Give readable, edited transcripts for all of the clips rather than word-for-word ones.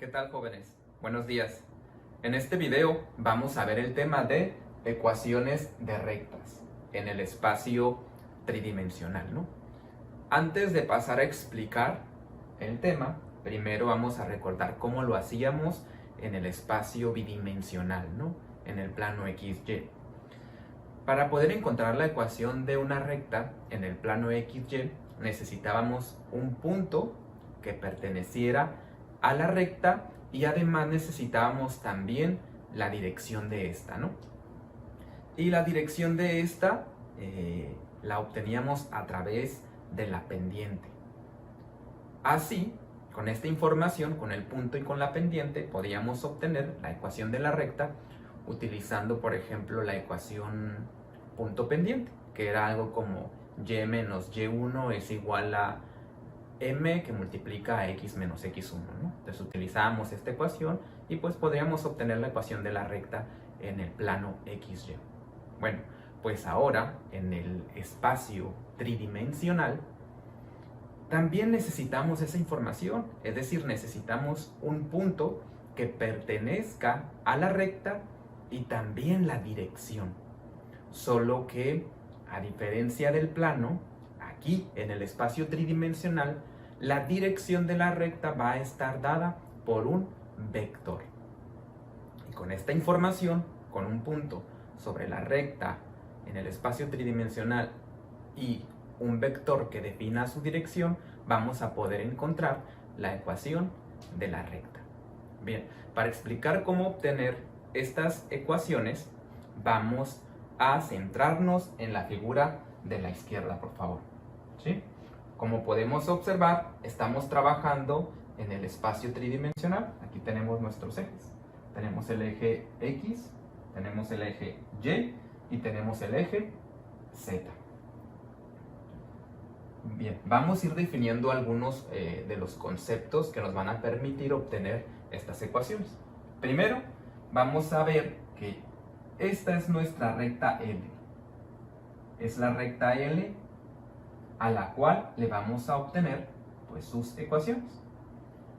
¿Qué tal, jóvenes? Buenos días. En este video vamos a ver el tema de ecuaciones de rectas en el espacio tridimensional, ¿no? Antes de pasar a explicar el tema, primero vamos a recordar cómo lo hacíamos en el espacio bidimensional, ¿no? En el plano XY. Para poder encontrar la ecuación de una recta en el plano XY, necesitábamos un punto que perteneciera a la recta y además necesitábamos también la dirección de esta, ¿no? Y la dirección de esta la obteníamos a través de la pendiente. Así, con esta información, con el punto y con la pendiente, podíamos obtener la ecuación de la recta utilizando, por ejemplo, la ecuación punto pendiente, que era algo como y menos y1 es igual a m que multiplica a x menos x1, ¿no? Entonces utilizamos esta ecuación y pues podríamos obtener la ecuación de la recta en el plano XY. Bueno, pues ahora en el espacio tridimensional también necesitamos esa información, es decir, necesitamos un punto que pertenezca a la recta y también la dirección. Solo que, a diferencia del plano, aquí en el espacio tridimensional, la dirección de la recta va a estar dada por un vector. Y con esta información, con un punto sobre la recta en el espacio tridimensional y un vector que defina su dirección, vamos a poder encontrar la ecuación de la recta. Bien, para explicar cómo obtener estas ecuaciones, vamos a centrarnos en la figura de la izquierda, por favor. ¿Sí? Como podemos observar, estamos trabajando en el espacio tridimensional. Aquí tenemos nuestros ejes. Tenemos el eje X, tenemos el eje Y y tenemos el eje Z. Bien, vamos a ir definiendo algunos de los conceptos que nos van a permitir obtener estas ecuaciones. Primero, vamos a ver que esta es nuestra recta L. Es la recta L a la cual le vamos a obtener pues sus ecuaciones.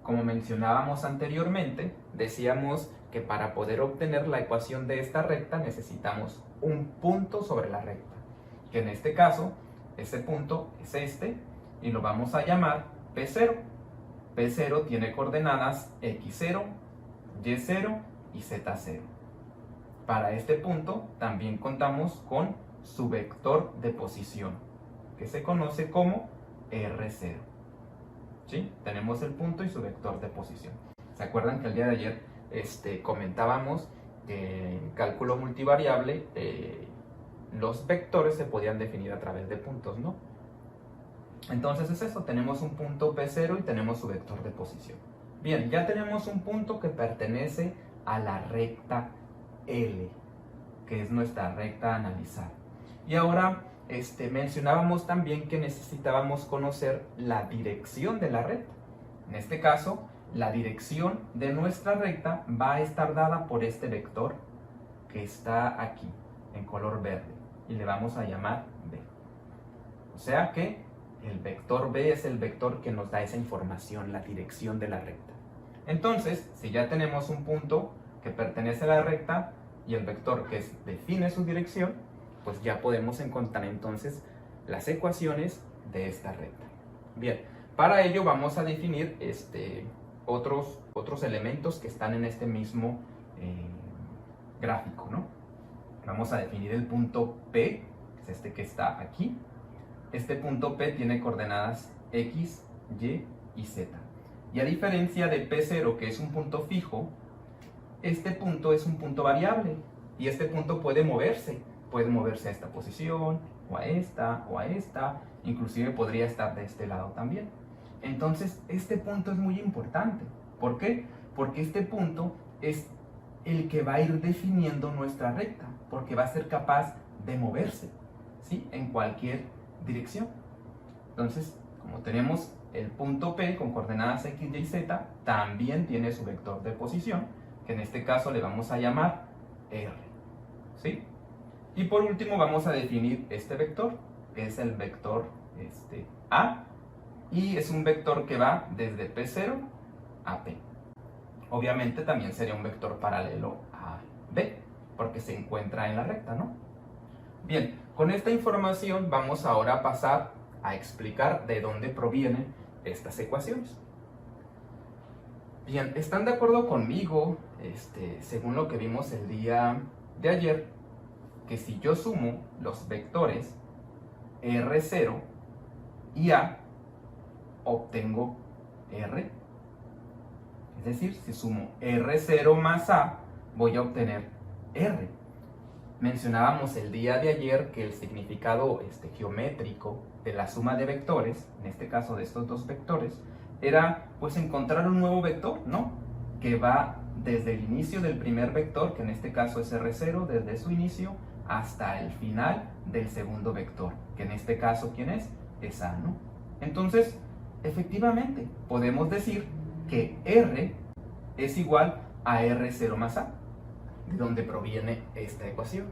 Como mencionábamos anteriormente, decíamos que para poder obtener la ecuación de esta recta necesitamos un punto sobre la recta, que en este caso, ese punto es este, y lo vamos a llamar P0. P0 tiene coordenadas X0, Y0 y Z0. Para este punto también contamos con su vector de posición, que se conoce como R0. ¿Sí? Tenemos el punto y su vector de posición. ¿Se acuerdan que el día de ayer comentábamos que en cálculo multivariable los vectores se podían definir a través de puntos, ¿no? Entonces es eso, tenemos un punto P0 y tenemos su vector de posición. Bien, ya tenemos un punto que pertenece a la recta L, que es nuestra recta a analizar. Y ahora mencionábamos también que necesitábamos conocer la dirección de la recta. En este caso, la dirección de nuestra recta va a estar dada por este vector que está aquí, en color verde, y le vamos a llamar B. O sea que el vector B es el vector que nos da esa información, la dirección de la recta. Entonces, si ya tenemos un punto que pertenece a la recta y el vector que define su dirección, pues ya podemos encontrar entonces las ecuaciones de esta recta. Bien, para ello vamos a definir otros elementos que están en este mismo gráfico, ¿no? Vamos a definir el punto P, que es este que está aquí. Este punto P tiene coordenadas X, Y y Z. Y a diferencia de P0, que es un punto fijo, este punto es un punto variable y este punto puede moverse a esta posición o a esta, inclusive podría estar de este lado también. Entonces este punto es muy importante. ¿Por qué? Porque este punto es el que va a ir definiendo nuestra recta, porque va a ser capaz de moverse, ¿sí? En cualquier dirección. Entonces, como tenemos el punto P con coordenadas X, Y y Z, también tiene su vector de posición, que en este caso le vamos a llamar R, ¿sí? Y por último vamos a definir este vector, que es el vector A, y es un vector que va desde P0 a P. obviamente también sería un vector paralelo a B, porque se encuentra en la recta, ¿no? Bien, con esta información vamos ahora a pasar a explicar de dónde provienen estas ecuaciones. Bien, ¿están de acuerdo conmigo, según lo que vimos el día de ayer, que si yo sumo los vectores R0 y A, obtengo R? Es decir, si sumo R0 más A, voy a obtener R. Mencionábamos el día de ayer que el significado geométrico de la suma de vectores, en este caso de estos dos vectores, era pues encontrar un nuevo vector, ¿no? Que va desde el inicio del primer vector, que en este caso es R0, desde su inicio hasta el final del segundo vector, que en este caso, ¿quién es? Es A, ¿no? Entonces, efectivamente, podemos decir que R es igual a R0 más A, de donde proviene esta ecuación.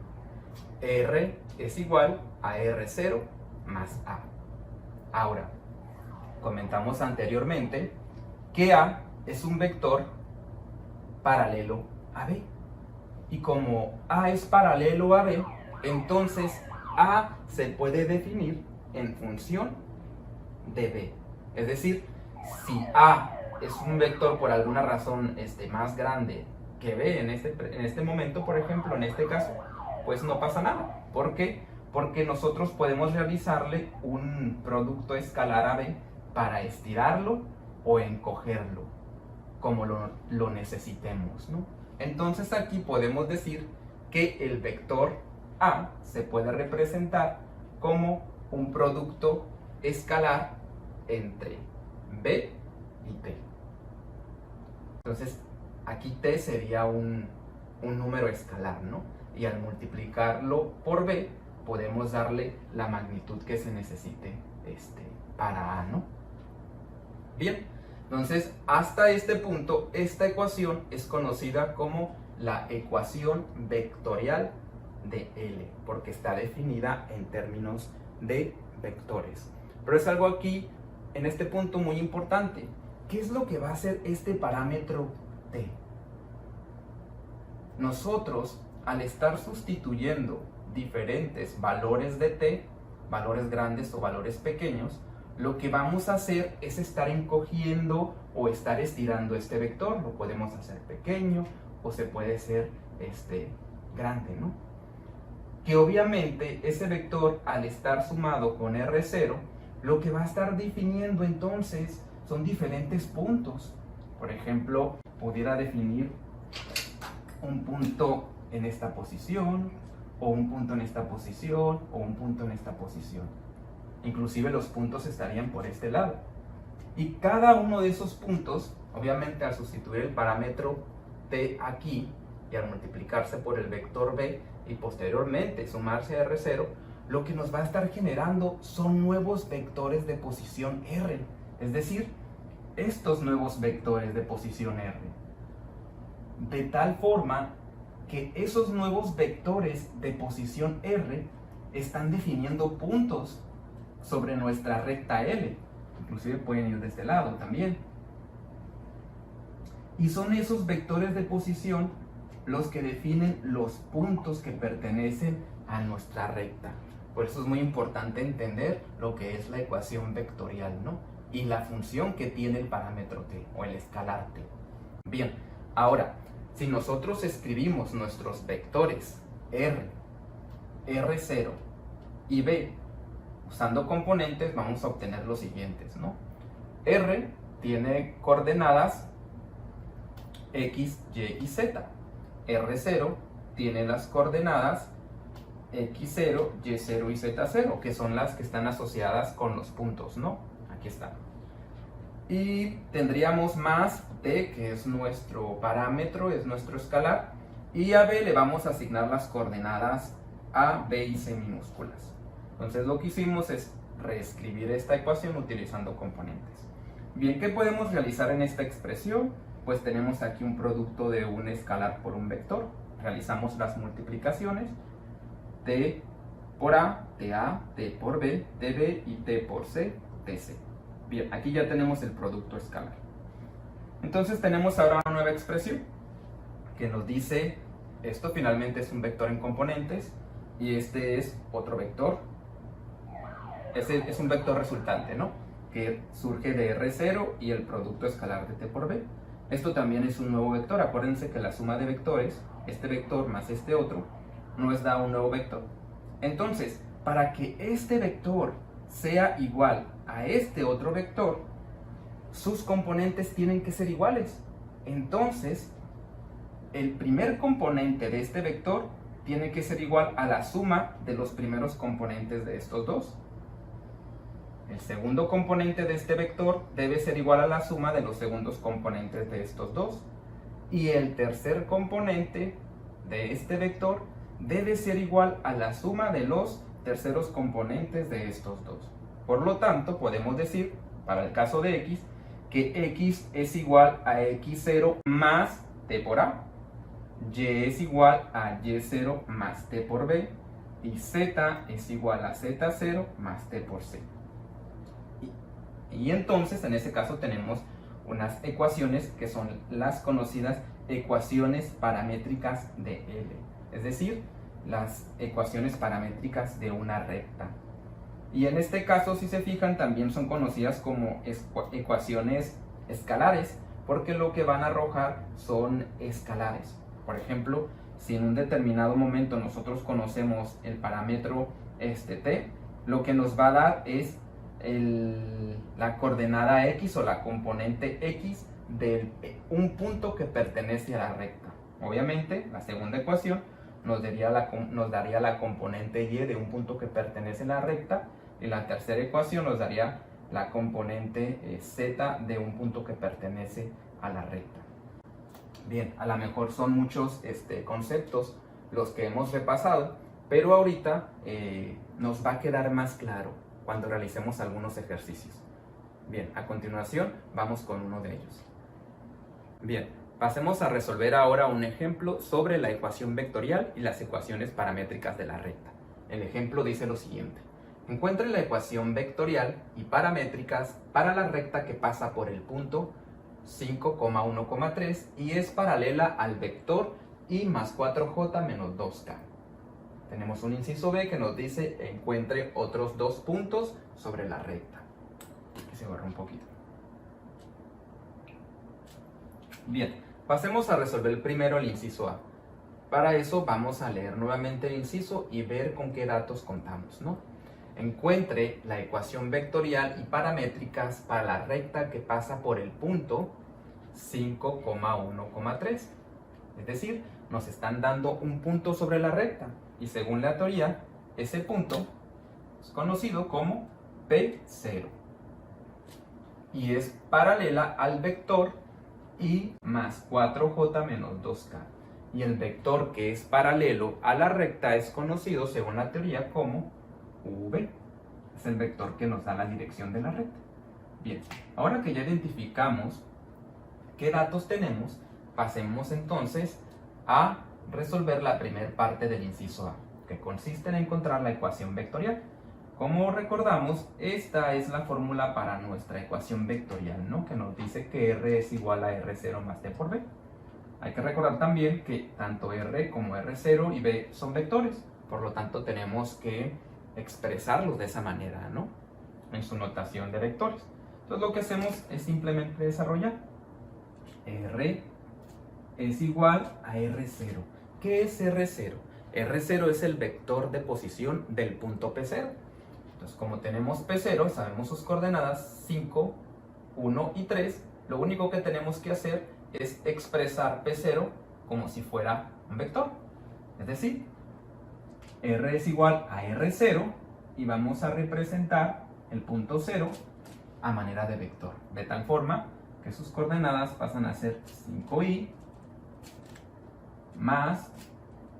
R es igual a R0 más A. Ahora, comentamos anteriormente que A es un vector paralelo a B. Y como A es paralelo a B, entonces A se puede definir en función de B. Es decir, si A es un vector por alguna razón más grande que B en este momento, por ejemplo, en este caso, pues no pasa nada. ¿Por qué? Porque nosotros podemos realizarle un producto escalar a B para estirarlo o encogerlo, como lo necesitemos, ¿no? Entonces aquí podemos decir que el vector A se puede representar como un producto escalar entre B y T. Entonces aquí T sería un número escalar, ¿no? Y al multiplicarlo por B podemos darle la magnitud que se necesite para A, ¿no? Bien, entonces hasta este punto esta ecuación es conocida como la ecuación vectorial de L, porque está definida en términos de vectores. Pero es algo aquí, en este punto, muy importante. ¿Qué es lo que va a hacer este parámetro T? Nosotros, al estar sustituyendo diferentes valores de T, valores grandes o valores pequeños, lo que vamos a hacer es estar encogiendo o estar estirando este vector. Lo podemos hacer pequeño o se puede hacer grande, ¿no? Que obviamente ese vector, al estar sumado con R0, lo que va a estar definiendo entonces son diferentes puntos. Por ejemplo, pudiera definir un punto en esta posición, o un punto en esta posición, o un punto en esta posición. Inclusive los puntos estarían por este lado. Y cada uno de esos puntos, obviamente al sustituir el parámetro T aquí, y al multiplicarse por el vector B, y posteriormente sumarse a R0, lo que nos va a estar generando son nuevos vectores de posición R. Es decir, estos nuevos vectores de posición R. De tal forma que esos nuevos vectores de posición R están definiendo puntos sobre nuestra recta L. Inclusive pueden ir de este lado también. Y son esos vectores de posición los que definen los puntos que pertenecen a nuestra recta. Por eso es muy importante entender lo que es la ecuación vectorial, ¿no? Y la función que tiene el parámetro T o el escalar T. Bien, ahora, si nosotros escribimos nuestros vectores R, R0 y B usando componentes, vamos a obtener los siguientes, ¿no? R tiene coordenadas X, Y y Z. R0 tiene las coordenadas X0, Y0 y Z0, que son las que están asociadas con los puntos, ¿no? Aquí está. Y tendríamos más T, que es nuestro parámetro, es nuestro escalar, y a B le vamos a asignar las coordenadas A, B y C minúsculas. Entonces lo que hicimos es reescribir esta ecuación utilizando componentes. Bien, ¿qué podemos realizar en esta expresión? Pues tenemos aquí un producto de un escalar por un vector. Realizamos las multiplicaciones. T por A, TA, T por B, TB y T por C, TC. Bien, aquí ya tenemos el producto escalar. Entonces tenemos ahora una nueva expresión que nos dice, esto finalmente es un vector en componentes y este es otro vector. Ese es un vector resultante, ¿no? Que surge de R0 y el producto escalar de t por b. Esto también es un nuevo vector. Acuérdense que la suma de vectores, este vector más este otro, nos da un nuevo vector. Entonces, para que este vector sea igual a este otro vector, sus componentes tienen que ser iguales. Entonces, el primer componente de este vector tiene que ser igual a la suma de los primeros componentes de estos dos. El segundo componente de este vector debe ser igual a la suma de los segundos componentes de estos dos. Y el tercer componente de este vector debe ser igual a la suma de los terceros componentes de estos dos. Por lo tanto, podemos decir, para el caso de x, que x es igual a x0 más t por a, y es igual a y0 más t por b, y z es igual a z0 más t por c. Y entonces, en ese caso, tenemos unas ecuaciones que son las conocidas ecuaciones paramétricas de L, es decir, las ecuaciones paramétricas de una recta. Y en este caso, si se fijan, también son conocidas como ecuaciones escalares, porque lo que van a arrojar son escalares. Por ejemplo, si en un determinado momento nosotros conocemos el parámetro t, lo que nos va a dar es la coordenada x o la componente x de un punto que pertenece a la recta. Obviamente, la segunda ecuación nos daría la componente y de un punto que pertenece a la recta, y la tercera ecuación nos daría la componente z de un punto que pertenece a la recta. Bien, a lo mejor son muchos conceptos los que hemos repasado, pero ahorita nos va a quedar más claro cuando realicemos algunos ejercicios. Bien, a continuación vamos con uno de ellos. Bien, pasemos a resolver ahora un ejemplo sobre la ecuación vectorial y las ecuaciones paramétricas de la recta. El ejemplo dice lo siguiente: encuentre la ecuación vectorial y paramétricas para la recta que pasa por el punto 5,1,3 y es paralela al vector y más 4j menos 2k. Tenemos un inciso B que nos dice encuentre otros dos puntos sobre la recta. Aquí se borra un poquito. Bien, pasemos a resolver primero el inciso A. Para eso vamos a leer nuevamente el inciso y ver con qué datos contamos, ¿no? Encuentre la ecuación vectorial y paramétricas para la recta que pasa por el punto 5,1,3. Es decir, nos están dando un punto sobre la recta y según la teoría, ese punto es conocido como P0 y es paralela al vector y más 4j menos 2k. Y el vector que es paralelo a la recta es conocido según la teoría como V. Es el vector que nos da la dirección de la recta. Bien, ahora que ya identificamos qué datos tenemos, pasemos entonces a resolver la primera parte del inciso A, que consiste en encontrar la ecuación vectorial. Como recordamos, esta es la fórmula para nuestra ecuación vectorial, ¿no? Que nos dice que R es igual a R0 más t por b. Hay que recordar también que tanto R como R0 y B son vectores, por lo tanto tenemos que expresarlos de esa manera, ¿no? En su notación de vectores. Entonces lo que hacemos es simplemente desarrollar. R es igual a R0. ¿Qué es R0? R0 es el vector de posición del punto P0. Entonces, como tenemos P0, sabemos sus coordenadas 5, 1 y 3, lo único que tenemos que hacer es expresar P0 como si fuera un vector. Es decir, R es igual a R0 y vamos a representar el punto 0 a manera de vector, de tal forma que sus coordenadas pasan a ser 5i más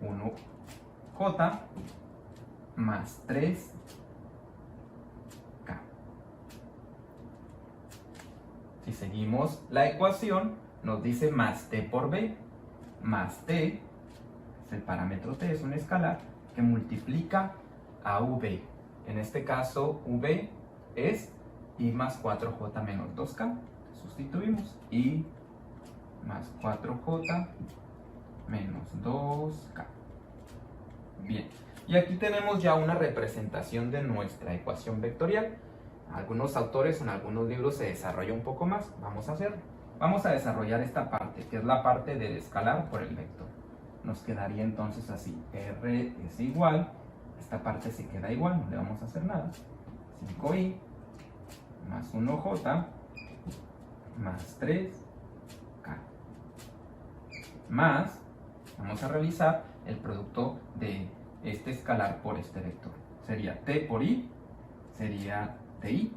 1j más 3k. Si seguimos la ecuación, nos dice más t por b, más t, es el parámetro t, es un escalar, que multiplica a v. En este caso, v es i más 4j menos 2k. Sustituimos i más 4j menos 2k. Bien, y aquí tenemos ya una representación de nuestra ecuación vectorial. Algunos autores en algunos libros se desarrolla un poco más. Vamos a hacerlo. Vamos a desarrollar esta parte, que es la parte del escalar por el vector. Nos quedaría entonces así: r es igual, esta parte se queda igual, no le vamos a hacer nada, 5i más 1j más 3k, más, vamos a realizar el producto de este escalar por este vector. Sería t por i, sería ti.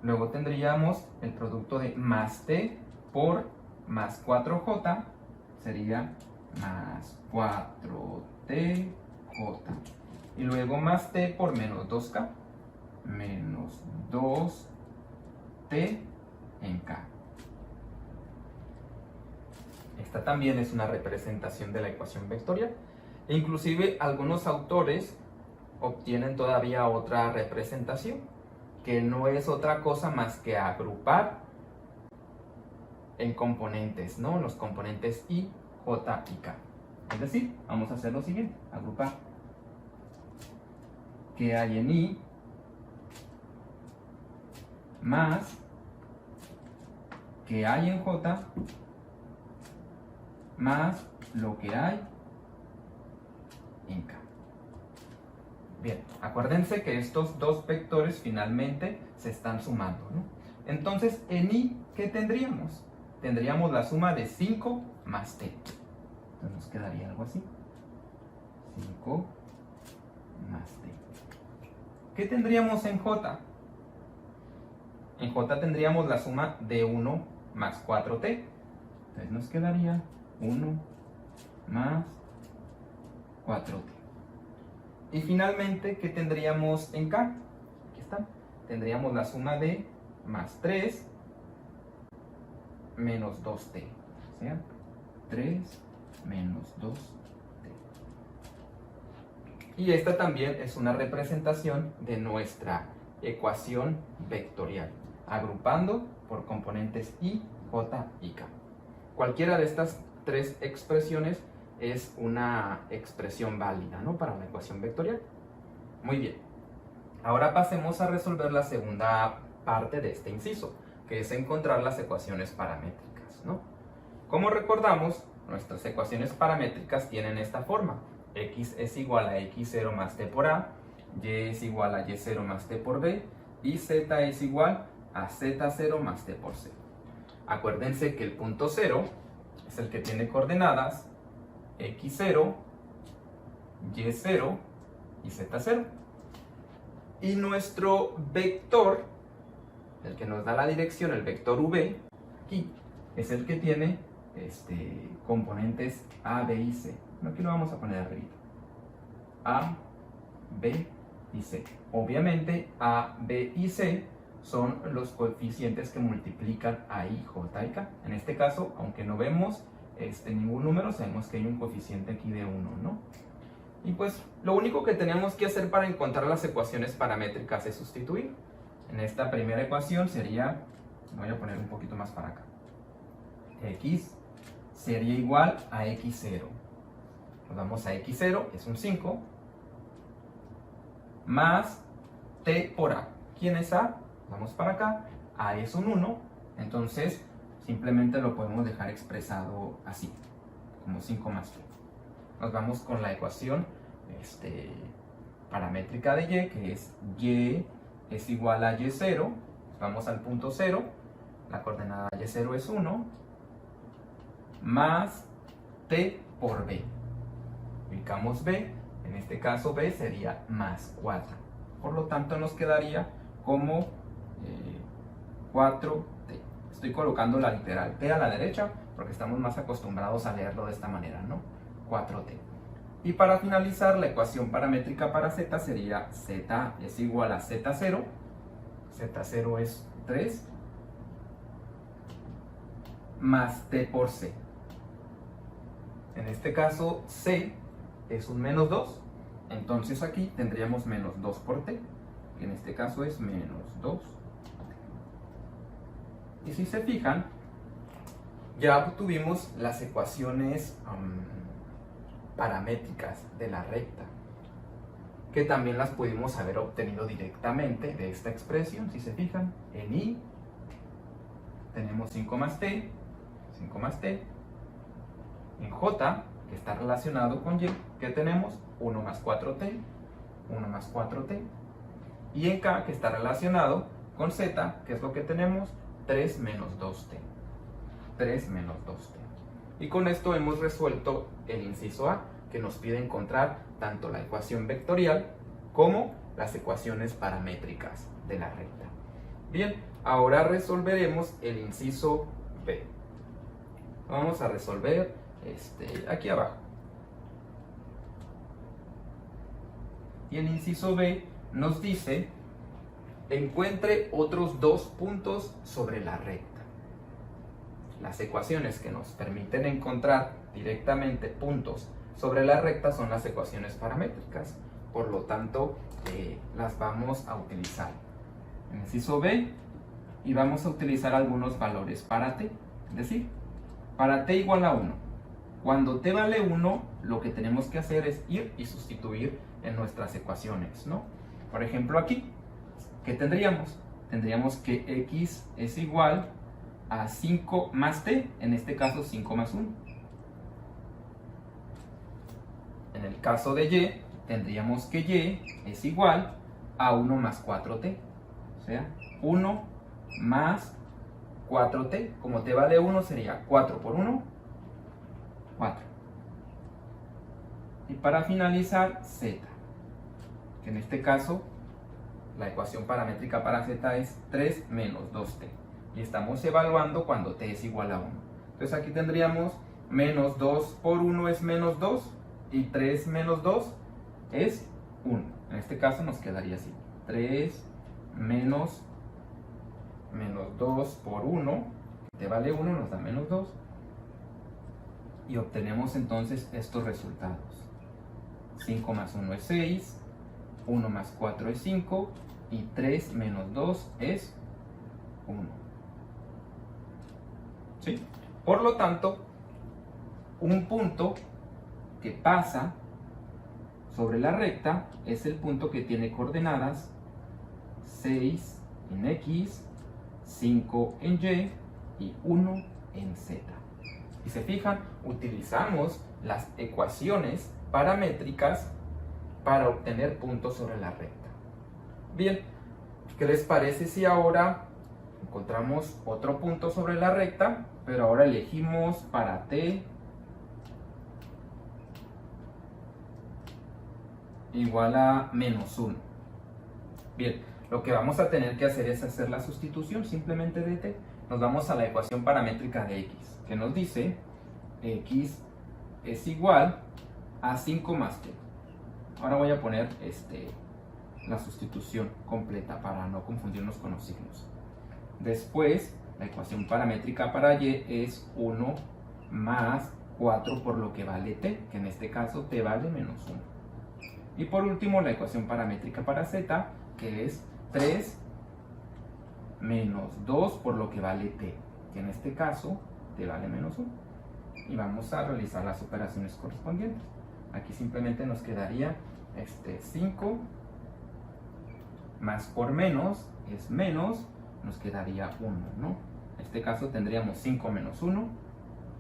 Luego tendríamos el producto de más t por más 4j, sería más 4tj. Y luego más t por menos 2k, menos 2t en k. Esta también es una representación de la ecuación vectorial. E inclusive algunos autores obtienen todavía otra representación, que no es otra cosa más que agrupar en componentes, ¿no? Los componentes i, j y k. Es decir, vamos a hacer lo siguiente: agrupar que hay en i más que hay en j más lo que hay en k. Bien, acuérdense que estos dos vectores finalmente se están sumando, ¿no? Entonces, en i, ¿qué tendríamos? Tendríamos la suma de 5 más t. Entonces nos quedaría algo así: 5 más t. ¿Qué tendríamos en j? En j tendríamos la suma de 1 más 4t. Entonces nos quedaría 1 más 4t. Y finalmente, ¿qué tendríamos en k? Aquí está. Tendríamos la suma de más 3 menos 2t. O sea, 3 menos 2t. Y esta también es una representación de nuestra ecuación vectorial, agrupando por componentes i, j y k. Cualquiera de estas tres expresiones es una expresión válida, ¿no?, para una ecuación vectorial. Muy bien. Ahora pasemos a resolver la segunda parte de este inciso, que es encontrar las ecuaciones paramétricas, ¿no? Como recordamos, nuestras ecuaciones paramétricas tienen esta forma: x es igual a x0 más t por a, y es igual a y0 más t por b, y z es igual a z0 más t por c. Acuérdense que el punto 0 es el que tiene coordenadas x0, y0 y z0. Y nuestro vector, el que nos da la dirección, el vector v, aquí, es el que tiene componentes a, b y c. Aquí lo vamos a poner arriba: a, b y c. Obviamente a, b y c son los coeficientes que multiplican a i, j y k. En este caso, aunque no vemos ningún número, sabemos que hay un coeficiente aquí de 1, ¿no? Y pues lo único que tenemos que hacer para encontrar las ecuaciones paramétricas es sustituir. En esta primera ecuación sería, voy a poner un poquito más para acá, x sería igual a x0. Nos vamos a x0, es un 5, más t por a. ¿Quién es a? Vamos para acá, a es un 1, entonces simplemente lo podemos dejar expresado así, como 5 más t. Nos vamos con la ecuación paramétrica de y, que es y es igual a y0. Vamos al punto 0, la coordenada y0 es 1, más t por b. Ubicamos b, en este caso b sería más 4. Por lo tanto nos quedaría como 4t. Estoy colocando la literal t a la derecha porque estamos más acostumbrados a leerlo de esta manera, ¿no? 4t. Y para finalizar, la ecuación paramétrica para z sería z es igual a z0. z0 es 3 más t por c. En este caso c es un menos 2, entonces aquí tendríamos menos 2 por t, que en este caso es menos 2. Y si se fijan, ya obtuvimos las ecuaciones paramétricas de la recta, que también las pudimos haber obtenido directamente de esta expresión. Si se fijan, en y tenemos 5 más t, en j, que está relacionado con y, que tenemos 1 más 4t, y en k, que está relacionado con z, que es lo que tenemos, 3 menos 2t. Y con esto hemos resuelto el inciso A, que nos pide encontrar tanto la ecuación vectorial como las ecuaciones paramétricas de la recta. Bien, ahora resolveremos el inciso B. Vamos a resolver aquí abajo. Y el inciso B nos dice: encuentre otros dos puntos sobre la recta. Las ecuaciones que nos permiten encontrar directamente puntos sobre la recta son las ecuaciones paramétricas. Por lo tanto, las vamos a utilizar en el inciso B, y vamos a utilizar algunos valores para t. Es decir, para t igual a 1. Cuando t vale 1, lo que tenemos que hacer es ir y sustituir en nuestras ecuaciones, ¿no? Por ejemplo, aquí, ¿qué tendríamos? Tendríamos que x es igual a 5 más t, en este caso 5 más 1. En el caso de y, tendríamos que y es igual a 1 más 4t, o sea, 1 más 4t, como t vale 1 sería 4 por 1, 4. Y para finalizar, z, que en este caso la ecuación paramétrica para z es 3 menos 2t. Y estamos evaluando cuando t es igual a 1. Entonces aquí tendríamos menos 2 por 1 es menos 2, y 3 menos 2 es 1. En este caso nos quedaría así: 3 menos 2 por 1, t vale 1, nos da menos 2. Y obtenemos entonces estos resultados: 5 más 1 es 6, 1 más 4 es 5, y 3 menos 2 es 1. ¿Sí? Por lo tanto, un punto que pasa sobre la recta es el punto que tiene coordenadas 6 en x, 5 en y y 1 en z. Si se fijan, utilizamos las ecuaciones paramétricas para obtener puntos sobre la recta. Bien, ¿qué les parece si ahora encontramos otro punto sobre la recta, pero ahora elegimos para t igual a menos 1? Bien, lo que vamos a tener que hacer es hacer la sustitución simplemente de t. Nos vamos a la ecuación paramétrica de x, que nos dice x es igual a 5 más t. Ahora voy a poner la sustitución completa para no confundirnos con los signos. Después, la ecuación paramétrica para y es 1 más 4 por lo que vale t, que en este caso t vale menos 1. Y por último, la ecuación paramétrica para z, que es 3 menos 2 por lo que vale t, que en este caso t vale menos 1. Y vamos a realizar las operaciones correspondientes. Aquí simplemente nos quedaría 5 más por menos es menos, nos quedaría 1, ¿no? En este caso tendríamos 5 menos 1,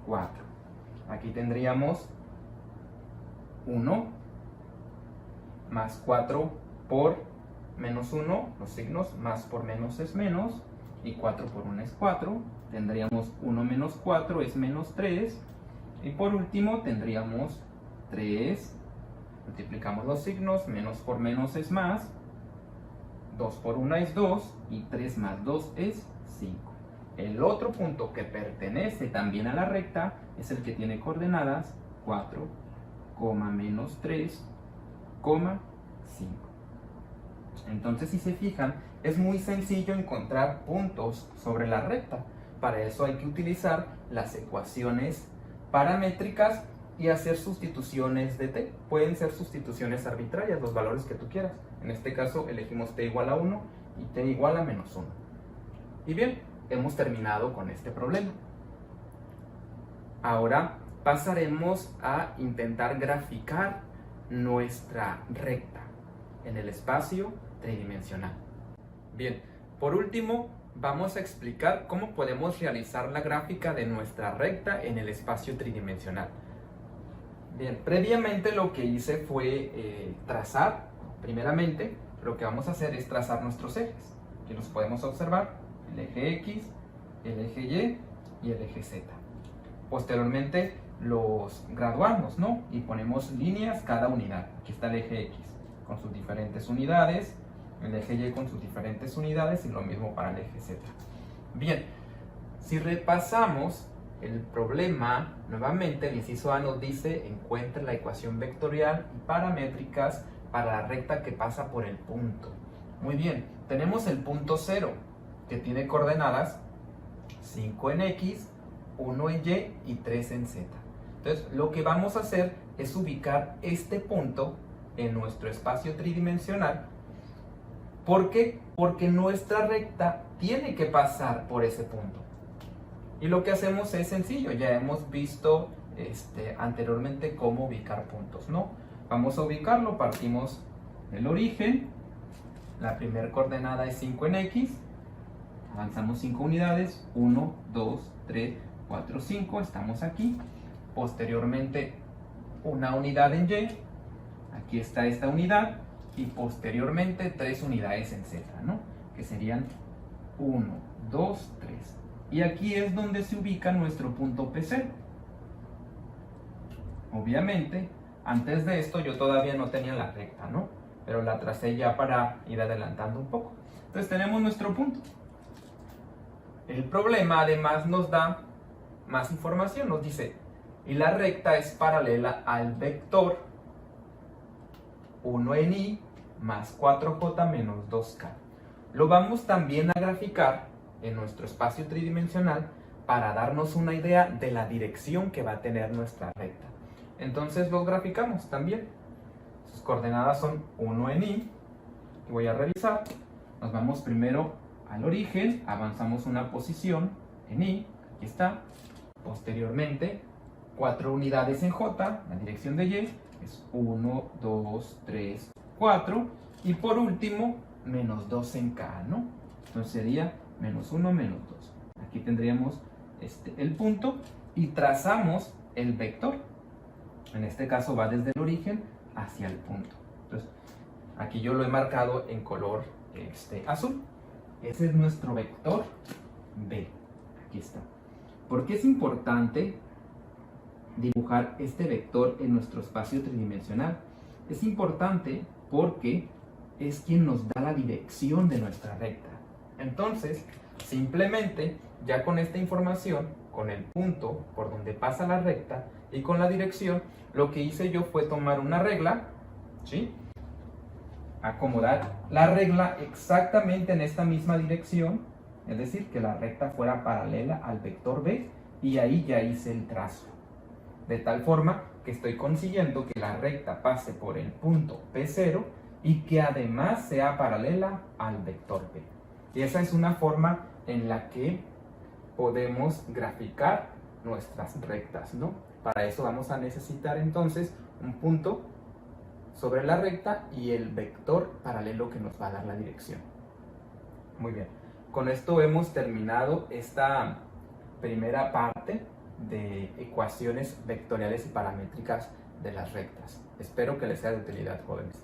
4. Aquí tendríamos 1 más 4 por menos 1, los signos, más por menos es menos, y 4 por 1 es 4. Tendríamos 1 menos 4 es menos 3. Y por último tendríamos 3, multiplicamos los signos, menos por menos es más, 2 por 1 es 2, y 3 más 2 es 5. El otro punto que pertenece también a la recta es el que tiene coordenadas 4, menos 3, 5. Entonces, si se fijan, es muy sencillo encontrar puntos sobre la recta. Para eso hay que utilizar las ecuaciones paramétricas y hacer sustituciones de t. Pueden ser sustituciones arbitrarias, los valores que tú quieras. En este caso elegimos t igual a 1 y t igual a menos 1. Y bien, hemos terminado con este problema. Ahora pasaremos a intentar graficar nuestra recta en el espacio tridimensional. Bien, por último, vamos a explicar cómo podemos realizar la gráfica de nuestra recta en el espacio tridimensional. Bien, previamente lo que hice fue trazar, primeramente, lo que vamos a hacer es trazar nuestros ejes. Aquí los podemos observar, el eje X, el eje Y y el eje Z. Posteriormente los graduamos, ¿no? Y ponemos líneas cada unidad. Aquí está el eje X con sus diferentes unidades, el eje Y con sus diferentes unidades y lo mismo para el eje Z. Bien, si repasamos el problema, nuevamente el inciso A nos dice encuentra la ecuación vectorial y paramétricas para la recta que pasa por el punto. Muy bien, tenemos el punto 0 que tiene coordenadas 5 en X, 1 en Y y 3 en Z. Entonces lo que vamos a hacer es ubicar este punto en nuestro espacio tridimensional. ¿Por qué? Porque nuestra recta tiene que pasar por ese punto. Y lo que hacemos es sencillo, ya hemos visto anteriormente cómo ubicar puntos, ¿no? Vamos a ubicarlo, partimos del origen, la primera coordenada es 5 en X, avanzamos 5 unidades, 1, 2, 3, 4, 5, estamos aquí. Posteriormente una unidad en Y, aquí está esta unidad, y posteriormente 3 unidades en Z, ¿no? Que serían 1, 2, 3. Y aquí es donde se ubica nuestro punto P0. Obviamente, antes de esto yo todavía no tenía la recta, ¿no? Pero la tracé ya para ir adelantando un poco. Entonces tenemos nuestro punto. El problema además nos da más información, nos dice, y la recta es paralela al vector 1 en Y más 4J menos 2K. Lo vamos también a graficar en nuestro espacio tridimensional para darnos una idea de la dirección que va a tener nuestra recta. Entonces lo graficamos también. Sus coordenadas son 1 en Y. Y voy a revisar. Nos vamos primero al origen, avanzamos una posición en Y, aquí está. Posteriormente, 4 unidades en J, la dirección de Y es 1, 2, 3, 4. Y por último, menos 2 en K, ¿no? Entonces sería menos 1, menos 2. Aquí tendríamos el punto y trazamos el vector. En este caso va desde el origen hacia el punto. Entonces, aquí yo lo he marcado en color azul. Ese es nuestro vector B. Aquí está. ¿Por qué es importante dibujar este vector en nuestro espacio tridimensional? Es importante porque es quien nos da la dirección de nuestra recta. Entonces, simplemente, ya con esta información, con el punto por donde pasa la recta y con la dirección, lo que hice yo fue tomar una regla, ¿sí? Acomodar la regla exactamente en esta misma dirección, es decir, que la recta fuera paralela al vector B, y ahí ya hice el trazo. De tal forma que estoy consiguiendo que la recta pase por el punto P0 y que además sea paralela al vector B. Y esa es una forma en la que podemos graficar nuestras rectas, ¿no? Para eso vamos a necesitar entonces un punto sobre la recta y el vector paralelo que nos va a dar la dirección. Muy bien, con esto hemos terminado esta primera parte de ecuaciones vectoriales y paramétricas de las rectas. Espero que les sea de utilidad, jóvenes.